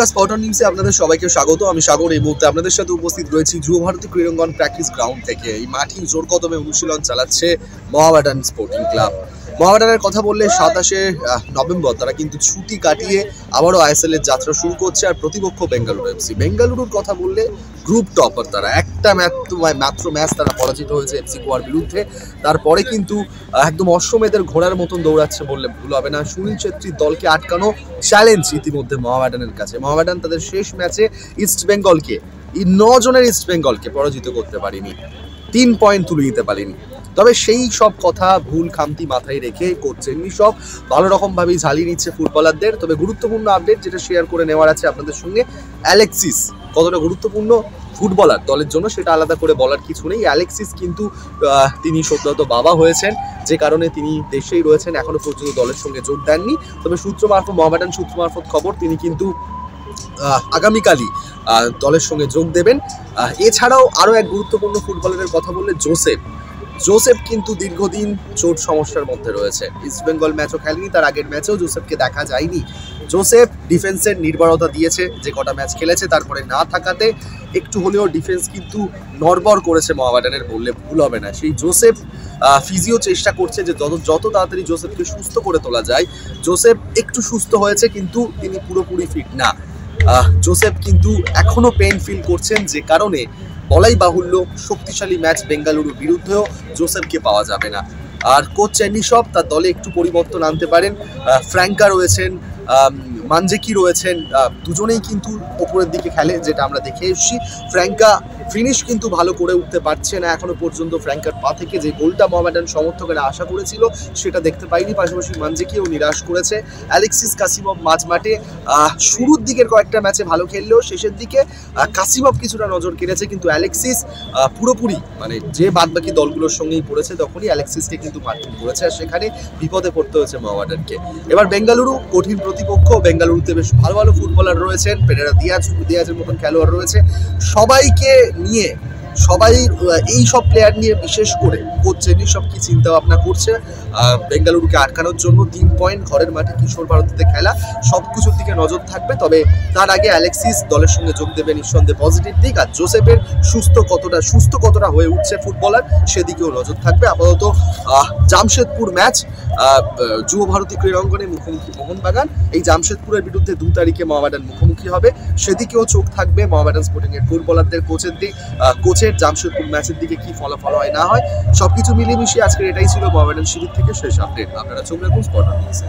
স্পটন নিউজে আপনাদের সবাইকে স্বাগত। আমি সাগর। এই মুহূর্তে আপনাদের সাথে উপস্থিত রয়েছি যুব ভারতী ক্রীড়াঙ্গন প্র্যাকটিস গ্রাউন্ড থেকে। এই মাঠে জোর কদমে অনুশীলন চালাচ্ছে মোহামেডান স্পোর্টিং ক্লাব। মোহামেডানের কথা বললে 27শে নভেম্বর তারা কিন্তু ছুটি কাটিয়ে আবারও আইএসএল এর যাত্রা শুরু করছে। আর প্রতিপক্ষ বেঙ্গালুরু এফসি। বেঙ্গালুরুর কথা বললে গ্রুপ টপার তারা। একটা মাত্র ম্যাচ তারা পরাজিত হয়েছে এফসি গোয়ার বিরুদ্ধে। তারপরে কিন্তু একদম অশ্বমেধের ঘোড়ার মতন দৌড়াচ্ছে বললে ভুল হবে না। সুনীল ছেত্রীর দলকে আটকানো চ্যালেঞ্জ ইতিমধ্যে মোহামেডানের কাছে। মোহামেডান তাদের শেষ ম্যাচে ইস্ট বেঙ্গলকে 9 জনের ইস্ট বেঙ্গলকে পরাজিত করতে পারেনি, 3 পয়েন্ট তুলে নিতে পারেনি। তবে সেই সব কথা ভুল খামতি মাথায় রেখে কোচ চেন্নি সব ভালো রকমভাবেই ঝালিয়ে নিচ্ছে ফুটবলারদের। তবে গুরুত্বপূর্ণ আপডেট যেটা শেয়ার করে নেওয়ার আছে আপনাদের সঙ্গে, অ্যালেক্সিস কতটা গুরুত্বপূর্ণ ফুটবলার দলের জন্য সেটা আলাদা করে বলার কিছু নেই। অ্যালেক্সিস কিন্তু তিনি সদ্যজাত বাবা হয়েছেন, যে কারণে তিনি দেশেই রয়েছেন, এখনো পর্যন্ত দলের সঙ্গে যোগ দেননি। তবে মোহামেডান সূত্র মারফত খবর তিনি কিন্তু আগামীকালই দলের সঙ্গে যোগ দেবেন। এছাড়াও আরও এক গুরুত্বপূর্ণ ফুটবলারের কথা বললে জোসেফ কিন্তু দীর্ঘদিন চোট সমস্যার মধ্যে রয়েছে। ইস্ট বেঙ্গল ম্যাচও খেলেনি, তার আগের ম্যাচেও জোসেফকে দেখা যায়নি। জোসেফ ডিফেন্সের নির্ভরতা দিয়েছে, যে কটা ম্যাচ খেলেছে তারপরে না থাকাতে একটু হলেও ডিফেন্স কিন্তু নড়বড় করেছে মোহামেডানের বললে ভুল হবে না। সেই জোসেফ ফিজিও চেষ্টা করছে যে যত তাড়াতাড়ি জোসেফকে সুস্থ করে তোলা যায়। জোসেফ একটু সুস্থ হয়েছে কিন্তু তিনি পুরোপুরি ফিট না। জোসেফ কিন্তু এখনো পেইন ফিল করছেন, যে কারণে বলাই বাহুল্য শক্তিশালী ম্যাচ বেঙ্গালুরুর বিরুদ্ধেও জোসেফকে পাওয়া যাবে না। আর কোচ চেন্নি সব তার দলে একটু পরিবর্তন আনতে পারেন। ফ্র্যাঙ্কা রয়েছেন, মানজেকি রয়েছেন, দুজনেই কিন্তু ওপরের দিকে খেলে, যেটা আমরা দেখে এসেছি। ফ্র্যাঙ্কা ফিনিশ কিন্তু ভালো করে উঠতে পারছে না এখনো পর্যন্ত। ফ্র্যাঙ্কার পা থেকে যে গোলটা মোহামেডান সমর্থকেরা আশা করেছিল সেটা দেখতে পাইনি। পাশাপাশি মানজেকিও নিরাশ করেছে। অ্যালেক্সিস কাসিমভ মাঝমাঠে শুরুর দিকের কয়েকটা ম্যাচে ভালো খেললেও শেষের দিকে কাসিমভ কিছুটা নজর কেড়েছে, কিন্তু অ্যালেক্সিস পুরোপুরি মানে যে বাদবাকি দলগুলোর সঙ্গেই পড়েছে তখনই অ্যালেক্সিসকে কিন্তু মার্কিং করেছে, আর সেখানে বিপদে পড়তে হয়েছে মোহামেডানকে। এবার বেঙ্গালুরু কঠিন প্রতিপক্ষ। বেঙ্গালুরুতে বেশ ভালো ভালো ফুটবলার রয়েছেন, পেরেরা দিয়াজের মতন খেলোয়াড় রয়েছে। সবাইকে নিয়ে এই সব প্লেয়ার নিয়ে বিশেষ করে কোচ চেন্নি সব কি চিন্তা ভাবনা করছে বেঙ্গালুরুকে আটকানোর জন্য। 3 পয়েন্ট ঘরের মাঠে কিশোর ভারতীতে খেলা, সব কিছুর দিকে নজর থাকবে। তবে তার আগে অ্যালেক্সিস দলের সঙ্গে যোগ দেবে নিঃসন্দেহে পজিটিভ দিক। আর জোসেফের সুস্থ কতটা হয়ে উঠছে ফুটবলার সেদিকেও নজর থাকবে। আপাতত জামশেদপুর ম্যাচ, যুব ভারতী ক্রীড়াঙ্গনে মুখোমুখি মোহনবাগান। এই জামশেদপুরের বিরুদ্ধে 2 তারিখে মোহামেডান মুখোমুখি হবে, সেদিকেও চোখ থাকবে মোহামেডান স্পোর্টিং এর ফুটবলারদের। কোচের জামশেদপুর ম্যাচের দিকে কি ফলাফল হয় না হয় সবকিছু মিলিয়ে মিশিয়ে আজকের এটাই ছিল মোহামেডান শিবির থেকে শেষ আপডেট। আপনারা চোখ রাখুন স্পটন নিউজে।